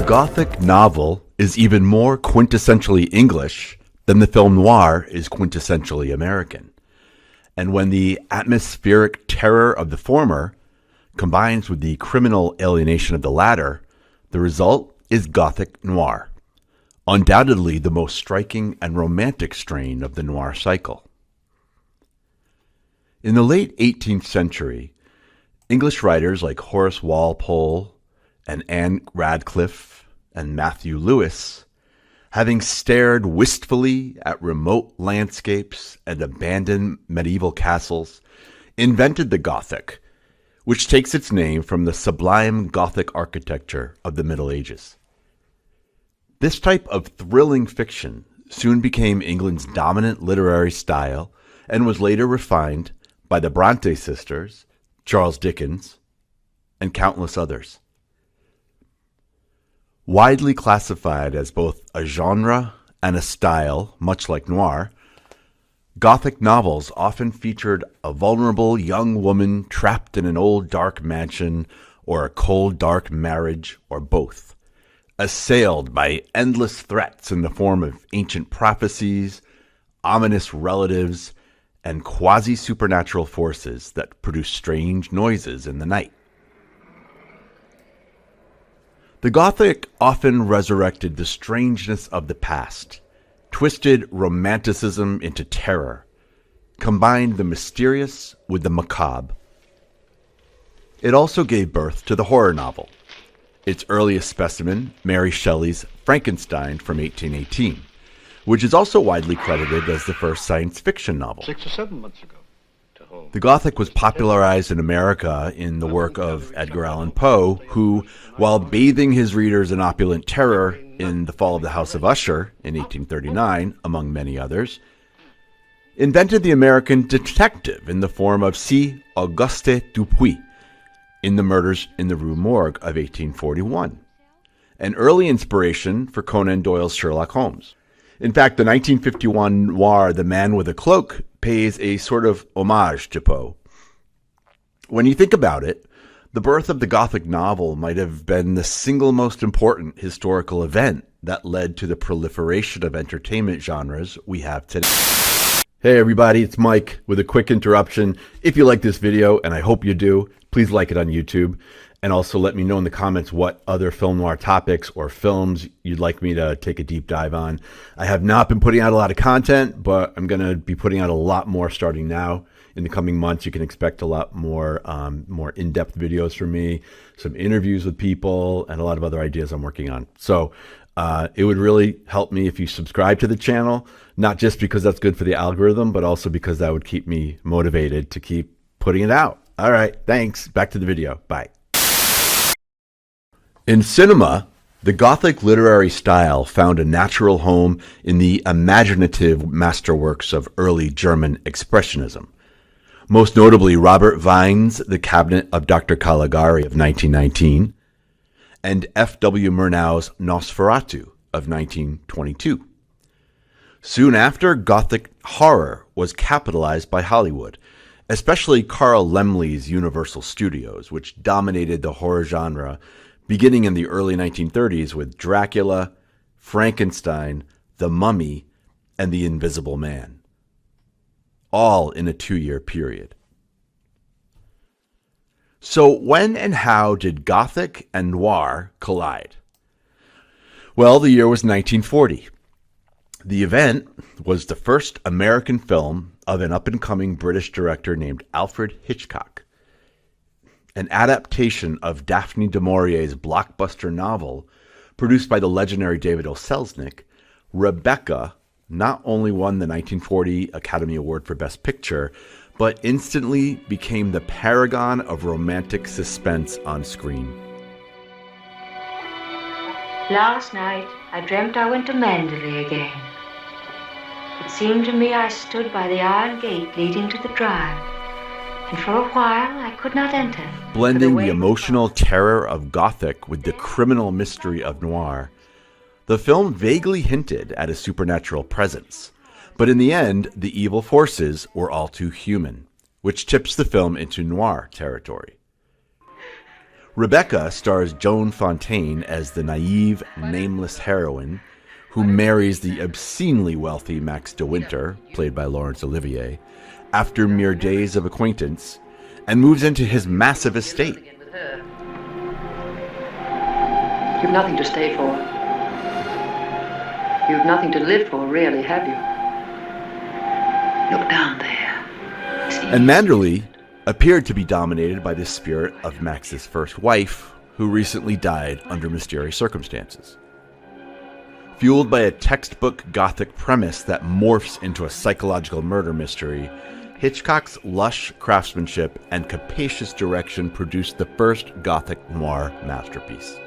Gothic novel is even more quintessentially English than the film noir is quintessentially American. And when the atmospheric terror of the former combines with the criminal alienation of the latter, the result is Gothic Noir, undoubtedly the most striking and romantic strain of the noir cycle. In the late 18th century, English writers like Horace Walpole and Anne Radcliffe and Matthew Lewis, having stared wistfully at remote landscapes and abandoned medieval castles, invented the Gothic, which takes its name from the sublime Gothic architecture of the Middle Ages. This type of thrilling fiction soon became England's dominant literary style and was later refined by the Bronte sisters, Charles Dickens, and countless others. Widely classified as both a genre and a style, much like noir, Gothic novels often featured a vulnerable young woman trapped in an old dark mansion or a cold dark marriage or both, assailed by endless threats in the form of ancient prophecies, ominous relatives, and quasi-supernatural forces that produce strange noises in the night. The Gothic often resurrected the strangeness of the past, twisted romanticism into terror, combined the mysterious with the macabre. It also gave birth to the horror novel, its earliest specimen, Mary Shelley's Frankenstein from 1818, which is also widely credited as the first science fiction novel. 6 or 7 months ago. The Gothic was popularized in America in the work of Edgar Allan Poe, who, while bathing his readers in opulent terror in The Fall of the House of Usher in 1839, among many others, invented the American detective in the form of C. Auguste Dupuis in The Murders in the Rue Morgue of 1841, an early inspiration for Conan Doyle's Sherlock Holmes. In fact, the 1951 noir The Man with a Cloak pays a sort of homage to Poe. When you think about it, the birth of the Gothic novel might have been the single most important historical event that led to the proliferation of entertainment genres we have today. Hey everybody, it's Mike with a quick interruption. If you like this video, and I hope you do, please like it on YouTube. And also let me know in the comments what other film noir topics or films you'd like me to take a deep dive on. I have not been putting out a lot of content, but I'm going to be putting out a lot more starting now. In the coming months, you can expect a lot more in-depth videos from me, some interviews with people, and a lot of other ideas I'm working on. So it would really help me if you subscribe to the channel, not just because that's good for the algorithm, but also because that would keep me motivated to keep putting it out. All right, thanks. Back to the video. Bye. In cinema, the Gothic literary style found a natural home in the imaginative masterworks of early German Expressionism, most notably Robert Wien's The Cabinet of Dr. Caligari of 1919 and F.W. Murnau's Nosferatu of 1922. Soon after, Gothic horror was capitalized by Hollywood, especially Carl Laemmle's Universal Studios, which dominated the horror genre beginning in the early 1930s with Dracula, Frankenstein, The Mummy, and The Invisible Man, all in a 2-year period. So when and how did Gothic and noir collide? Well, the year was 1940. The event was the first American film of an up-and-coming British director named Alfred Hitchcock. An adaptation of Daphne du Maurier's blockbuster novel, produced by the legendary David O. Selznick, Rebecca not only won the 1940 Academy Award for Best Picture, but instantly became the paragon of romantic suspense on screen. Last night, I dreamt I went to Mandalay again. It seemed to me I stood by the iron gate leading to the drive, and for a while I could not enter. Blending the emotional terror of Gothic with the criminal mystery of noir, the film vaguely hinted at a supernatural presence, but in the end, the evil forces were all too human, which tips the film into noir territory. Rebecca stars Joan Fontaine as the naive, nameless heroine who marries the obscenely wealthy Max de Winter, played by Laurence Olivier, after mere days of acquaintance, and moves into his massive estate. You've nothing to stay for. You've nothing to live for, really, have you? Look down there. And Manderley appeared to be dominated by the spirit of Max's first wife, who recently died under mysterious circumstances. Fueled by a textbook Gothic premise that morphs into a psychological murder mystery, Hitchcock's lush craftsmanship and capacious direction produced the first Gothic Noir masterpiece.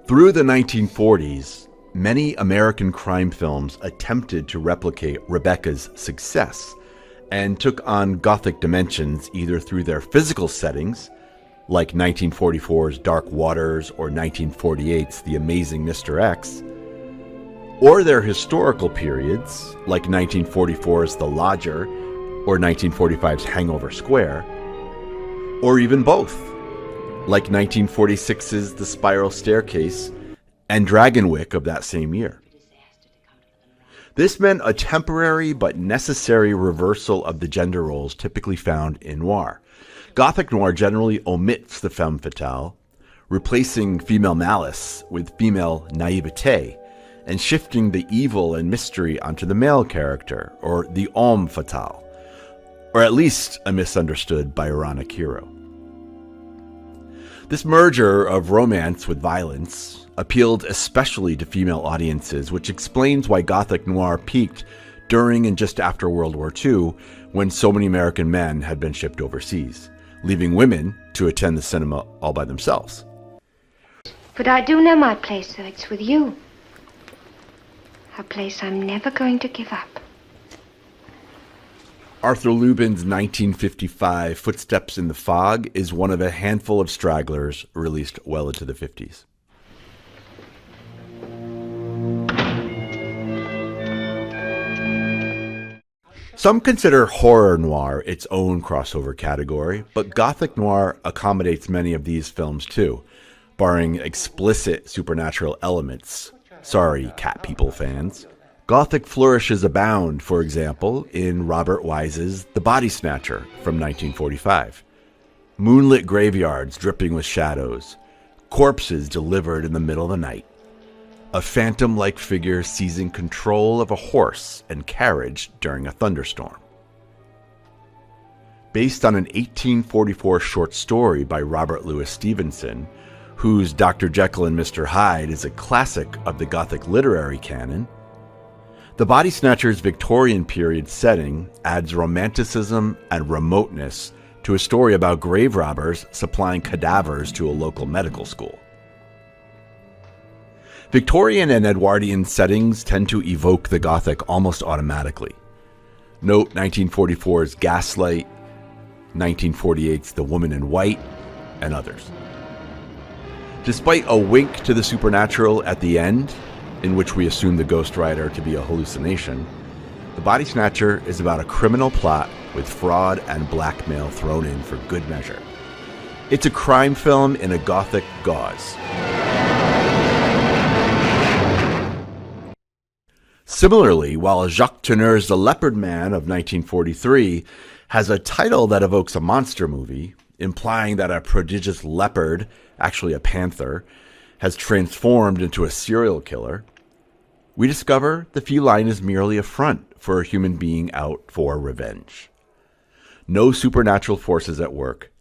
Through the 1940s, many American crime films attempted to replicate Rebecca's success and took on Gothic dimensions either through their physical settings, like 1944's Dark Waters or 1948's The Amazing Mr. X, or their historical periods, like 1944's The Lodger or 1945's Hangover Square, or even both, like 1946's The Spiral Staircase and Dragonwyck of that same year. This meant a temporary but necessary reversal of the gender roles typically found in noir. Gothic noir generally omits the femme fatale, replacing female malice with female naivete, and shifting the evil and mystery onto the male character, or the homme fatale, or at least a misunderstood Byronic hero. This merger of romance with violence appealed especially to female audiences, which explains why Gothic noir peaked during and just after World War II, when so many American men had been shipped overseas, leaving women to attend the cinema all by themselves. But I do know my place, though. It's with you. A place I'm never going to give up. Arthur Lubin's 1955 Footsteps in the Fog is one of a handful of stragglers released well into the 50s. Some consider horror noir its own crossover category, but Gothic noir accommodates many of these films too, barring explicit supernatural elements. Sorry, cat people fans. Gothic flourishes abound, for example, in Robert Wise's The Body Snatcher from 1945. Moonlit graveyards dripping with shadows, corpses delivered in the middle of the night, a phantom-like figure seizing control of a horse and carriage during a thunderstorm. Based on an 1844 short story by Robert Louis Stevenson, whose Dr. Jekyll and Mr. Hyde is a classic of the Gothic literary canon, The Body Snatcher's Victorian period setting adds romanticism and remoteness to a story about grave robbers supplying cadavers to a local medical school. Victorian and Edwardian settings tend to evoke the Gothic almost automatically. Note 1944's Gaslight, 1948's The Woman in White, and others. Despite a wink to the supernatural at the end, in which we assume the Ghost Rider to be a hallucination, The Body Snatcher is about a criminal plot with fraud and blackmail thrown in for good measure. It's a crime film in a Gothic gauze. Similarly, while Jacques Tourneur's The Leopard Man of 1943 has a title that evokes a monster movie, implying that a prodigious leopard, actually a panther, has transformed into a serial killer, we discover the feline is merely a front for a human being out for revenge. No supernatural forces at work.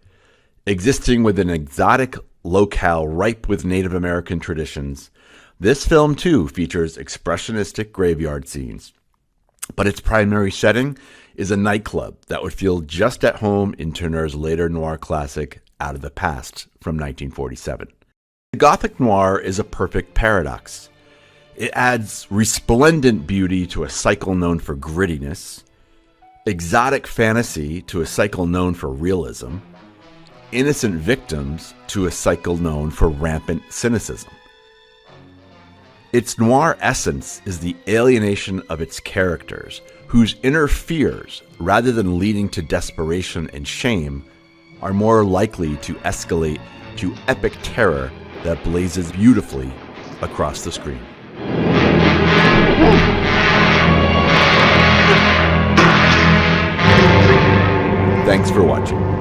Existing within an exotic locale ripe with Native American traditions, this film too features expressionistic graveyard scenes. But its primary setting is a nightclub that would feel just at home in Tourneur's later noir classic Out of the Past from 1947. The Gothic noir is a perfect paradox. It adds resplendent beauty to a cycle known for grittiness, exotic fantasy to a cycle known for realism, innocent victims to a cycle known for rampant cynicism. Its noir essence is the alienation of its characters, whose inner fears, rather than leading to desperation and shame, are more likely to escalate to epic terror that blazes beautifully across the screen. Thanks for watching.